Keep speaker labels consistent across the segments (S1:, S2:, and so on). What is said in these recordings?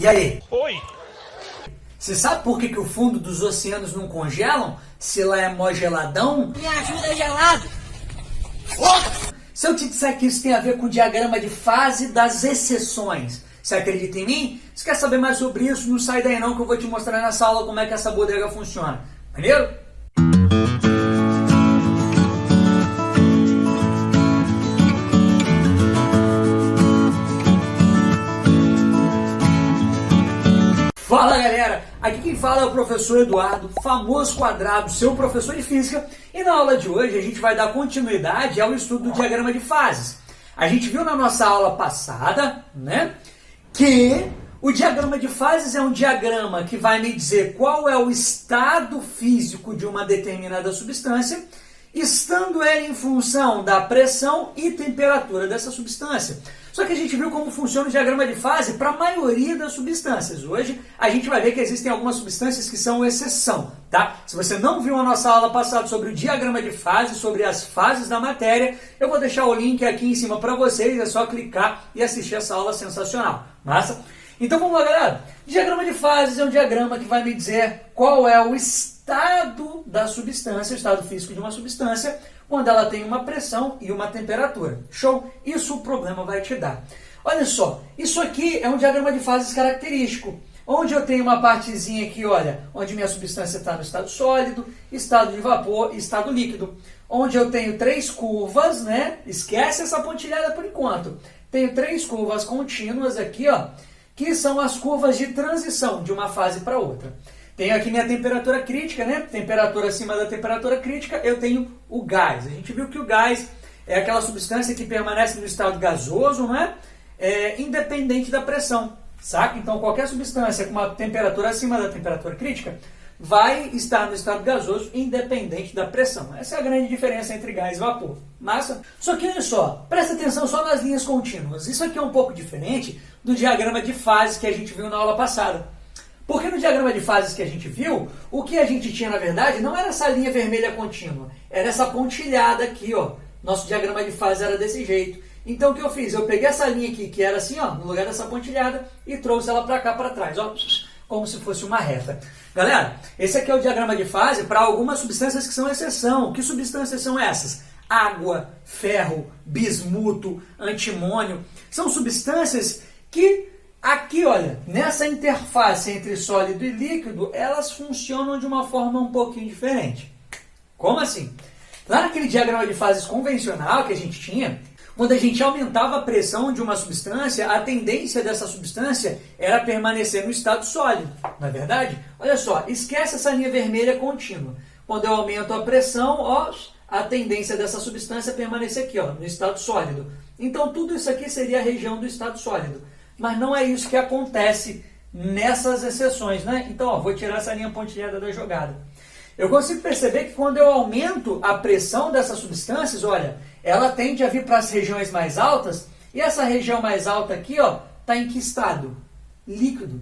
S1: E aí?
S2: Oi!
S1: Você sabe por que o fundo dos oceanos não congelam? Se lá é mó geladão?
S3: Me ajuda, gelado!
S1: Se eu te disser que isso tem a ver com o diagrama de fase das exceções, você acredita em mim? Se quer saber mais sobre isso, não sai daí não que eu vou te mostrar nessa aula como é que essa bodega funciona. Maneiro? Fala galera, aqui quem fala é o professor Eduardo, famoso quadrado, seu professor de física, e na aula de hoje a gente vai dar continuidade ao estudo do diagrama de fases. A gente viu na nossa aula passada, né, que o diagrama de fases é um diagrama que vai me dizer qual é o estado físico de uma determinada substância, estando ela em função da pressão e temperatura dessa substância. Só que a gente viu como funciona o diagrama de fase para a maioria das substâncias. Hoje a gente vai ver que existem algumas substâncias que são exceção, tá? Se você não viu a nossa aula passada sobre o diagrama de fase, sobre as fases da matéria, eu vou deixar o link aqui em cima para vocês, é só clicar e assistir essa aula sensacional. Massa? Então vamos lá, galera. Diagrama de fases é um diagrama que vai me dizer qual é o estado da substância, o estado físico de uma substância, quando ela tem uma pressão e uma temperatura. Show? Isso o problema vai te dar. Olha só, isso aqui é um diagrama de fases característico, onde eu tenho uma partezinha aqui, olha, onde minha substância está no estado sólido, estado de vapor e estado líquido. Onde eu tenho três curvas, né? Esquece essa pontilhada por enquanto. Tenho três curvas contínuas aqui, ó, que são as curvas de transição de uma fase para outra. Tenho aqui minha temperatura crítica, né? Temperatura acima da temperatura crítica, eu tenho o gás. A gente viu que o gás é aquela substância que permanece no estado gasoso, né? Independente da pressão, saca? Então, qualquer substância com uma temperatura acima da temperatura crítica vai estar no estado gasoso independente da pressão. Essa é a grande diferença entre gás e vapor. Massa? Só que olha só, presta atenção só nas linhas contínuas. Isso aqui é um pouco diferente do diagrama de fases que a gente viu na aula passada. Porque no diagrama de fases que a gente viu, o que a gente tinha na verdade não era essa linha vermelha contínua, era essa pontilhada aqui, ó. Nosso diagrama de fases era desse jeito. Então o que eu fiz? Eu peguei essa linha aqui, que era assim, ó, no lugar dessa pontilhada, e trouxe ela para cá, para trás, ó, como se fosse uma reta. Galera, esse aqui é o diagrama de fase para algumas substâncias que são exceção. Que substâncias são essas? Água, ferro, bismuto, antimônio. São substâncias que aqui, olha, nessa interface entre sólido e líquido, elas funcionam de uma forma um pouquinho diferente. Como assim? Lá naquele diagrama de fases convencional que a gente tinha, quando a gente aumentava a pressão de uma substância, a tendência dessa substância era permanecer no estado sólido. Não é verdade? Olha só, esquece essa linha vermelha contínua. Quando eu aumento a pressão, ó, a tendência dessa substância é permanecer aqui, ó, no estado sólido. Então tudo isso aqui seria a região do estado sólido. Mas não é isso que acontece nessas exceções, né? Então, ó, vou tirar essa linha pontilhada da jogada. Eu consigo perceber que quando eu aumento a pressão dessas substâncias, olha, ela tende a vir para as regiões mais altas, e essa região mais alta aqui, ó, está em que estado? Líquido.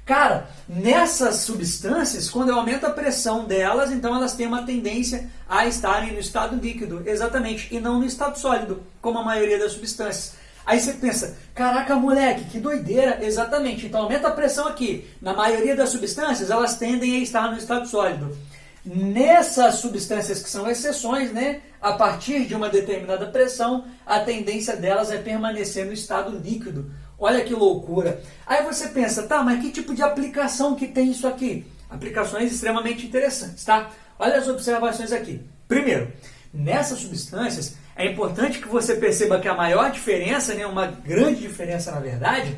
S1: Cara, nessas substâncias, quando eu aumento a pressão delas, então elas têm uma tendência a estarem no estado líquido, exatamente, e não no estado sólido, como a maioria das substâncias. Aí você pensa, caraca moleque, que doideira, exatamente, então aumenta a pressão aqui. Na maioria das substâncias, elas tendem a estar no estado sólido. Nessas substâncias que são exceções, né, a partir de uma determinada pressão, a tendência delas é permanecer no estado líquido. Olha que loucura. Aí você pensa, tá, mas que tipo de aplicação que tem isso aqui? Aplicações extremamente interessantes, tá? Olha as observações aqui. Primeiro, nessas substâncias, é importante que você perceba que a maior diferença, né, uma grande diferença na verdade,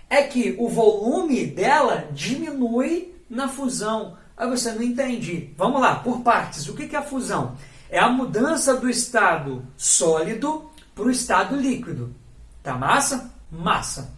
S1: é que o volume dela diminui na fusão. Aí você não entende. Vamos lá, por partes. O que é a fusão? É a mudança do estado sólido para o estado líquido. Tá massa? Massa.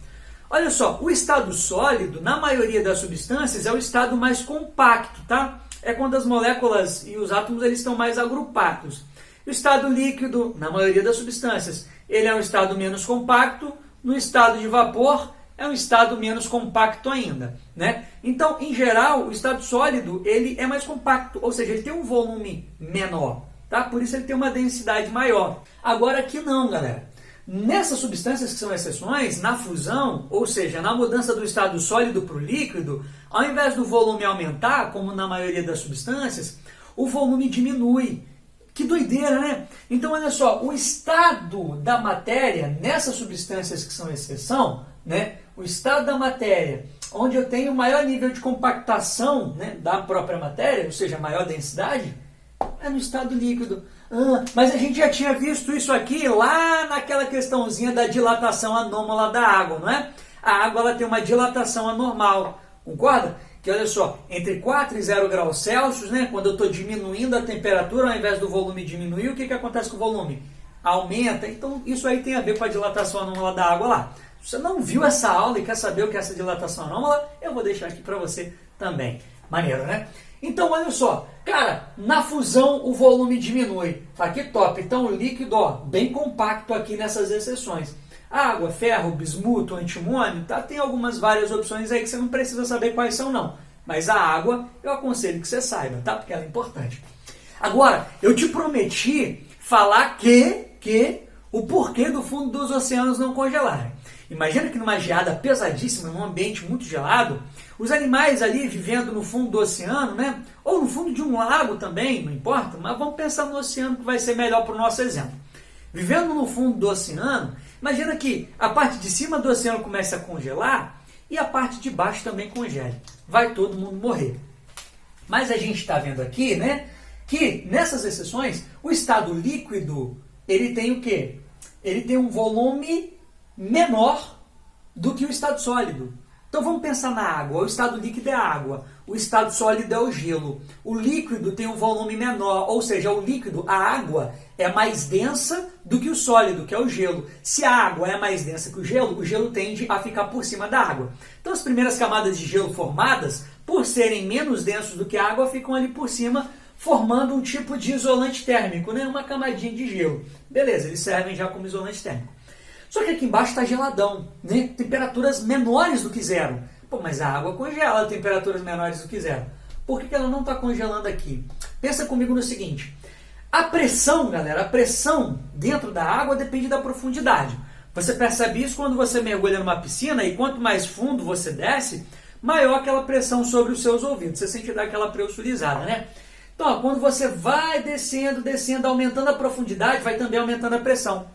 S1: Olha só, o estado sólido, na maioria das substâncias, é o estado mais compacto, tá? É quando as moléculas e os átomos eles estão mais agrupados. O estado líquido, na maioria das substâncias, ele é um estado menos compacto. No estado de vapor, é um estado menos compacto ainda, né? Então, em geral, o estado sólido ele é mais compacto, ou seja, ele tem um volume menor, tá? Por isso ele tem uma densidade maior. Agora aqui não, galera. Nessas substâncias que são exceções, na fusão, ou seja, na mudança do estado sólido para o líquido, ao invés do volume aumentar, como na maioria das substâncias, o volume diminui. Que doideira, né? Então, olha só, o estado da matéria, nessas substâncias que são exceção, né? O estado da matéria, onde eu tenho maior nível de compactação, né, da própria matéria, ou seja, maior densidade, é no estado líquido. Mas a gente já tinha visto isso aqui lá naquela questãozinha da dilatação anômala da água, não é? A água ela tem uma dilatação anormal, concorda? Que olha só, entre 4 e 0 graus Celsius, né, quando eu estou diminuindo a temperatura, ao invés do volume diminuir, o que acontece com o volume? Aumenta. Então isso aí tem a ver com a dilatação anômala da água lá. Se você não viu essa aula e quer saber o que é essa dilatação anômala, eu vou deixar aqui para você também. Maneiro, né? Então, olha só, cara, na fusão o volume diminui. Tá que top. Então, o líquido, ó, bem compacto aqui nessas exceções. Água, ferro, bismuto, antimônio, tá? Tem algumas várias opções aí que você não precisa saber quais são, não. Mas a água, eu aconselho que você saiba, tá? Porque ela é importante. Agora, eu te prometi falar que o porquê do fundo dos oceanos não congelarem. Imagina que numa geada pesadíssima, num ambiente muito gelado, os animais ali vivendo no fundo do oceano, né? Ou no fundo de um lago também, não importa, mas vamos pensar no oceano que vai ser melhor para o nosso exemplo. Vivendo no fundo do oceano, imagina que a parte de cima do oceano começa a congelar e a parte de baixo também congele. Vai todo mundo morrer. Mas a gente está vendo aqui, né, que nessas exceções, o estado líquido, ele tem o quê? Ele tem um volume menor do que o estado sólido. Então vamos pensar na água. O estado líquido é a água, o estado sólido é o gelo. O líquido tem um volume menor, ou seja, o líquido, a água, é mais densa do que o sólido, que é o gelo. Se a água é mais densa que o gelo tende a ficar por cima da água. Então as primeiras camadas de gelo formadas, por serem menos densos do que a água, ficam ali por cima, formando um tipo de isolante térmico, né? Uma camadinha de gelo. Beleza, eles servem já como isolante térmico. Só que aqui embaixo está geladão, né? Temperaturas menores do que zero. Pô, mas a água congela a temperaturas menores do que zero. Por que ela não está congelando aqui? Pensa comigo no seguinte. A pressão, galera, a pressão dentro da água depende da profundidade. Você percebe isso quando você mergulha numa piscina e quanto mais fundo você desce, maior aquela pressão sobre os seus ouvidos. Você sente daquela pressurizada, né? Então, ó, quando você vai descendo, aumentando a profundidade, vai também aumentando a pressão.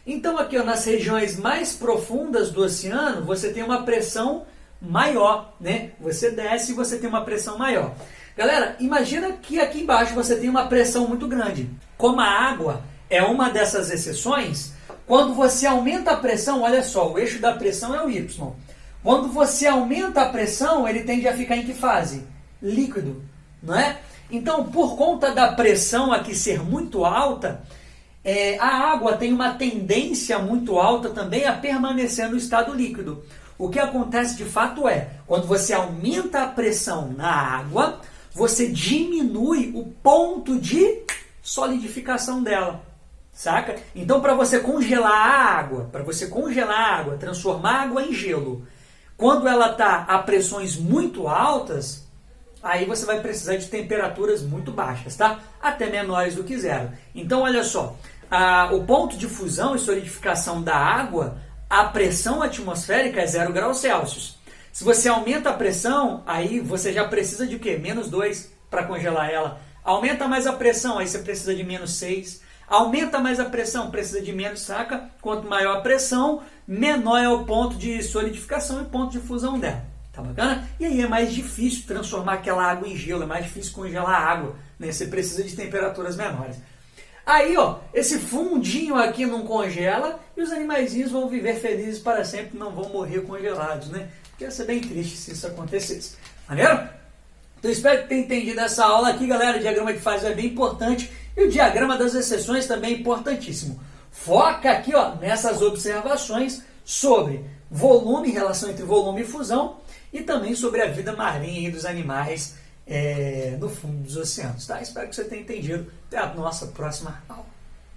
S1: Então aqui, ó, nas regiões mais profundas do oceano, você tem uma pressão maior, né? Você desce e você tem uma pressão maior. Galera, imagina que aqui embaixo você tem uma pressão muito grande. Como a água é uma dessas exceções, quando você aumenta a pressão, olha só, o eixo da pressão é o Y. Quando você aumenta a pressão, ele tende a ficar em que fase? Líquido, não é? Então, por conta da pressão aqui ser muito alta, a água tem uma tendência muito alta também a permanecer no estado líquido. O que acontece de fato é, quando você aumenta a pressão na água, você diminui o ponto de solidificação dela, saca? Então, para você congelar a água, transformar a água em gelo, quando ela está a pressões muito altas, aí você vai precisar de temperaturas muito baixas, tá? Até menores do que zero. Então, olha só, o ponto de fusão e solidificação da água, a pressão atmosférica é 0 graus Celsius. Se você aumenta a pressão, aí você já precisa de o quê? Menos 2 para congelar ela. Aumenta mais a pressão, aí você precisa de menos 6. Aumenta mais a pressão, precisa de menos, saca? Quanto maior a pressão, menor é o ponto de solidificação e ponto de fusão dela. Tá bacana? E aí é mais difícil transformar aquela água em gelo, é mais difícil congelar a água, né? Você precisa de temperaturas menores. Aí, ó, esse fundinho aqui não congela e os animaizinhos vão viver felizes para sempre, não vão morrer congelados, né? Porque ia ser bem triste se isso acontecesse. Maneiro? Então, espero que tenha entendido essa aula aqui, galera. O diagrama de fases é bem importante e o diagrama das exceções também é importantíssimo. Foca aqui, ó, nessas observações sobre volume, relação entre volume e fusão e também sobre a vida marinha e dos animais no fundo dos oceanos, tá? Espero que você tenha entendido. Até a nossa próxima aula.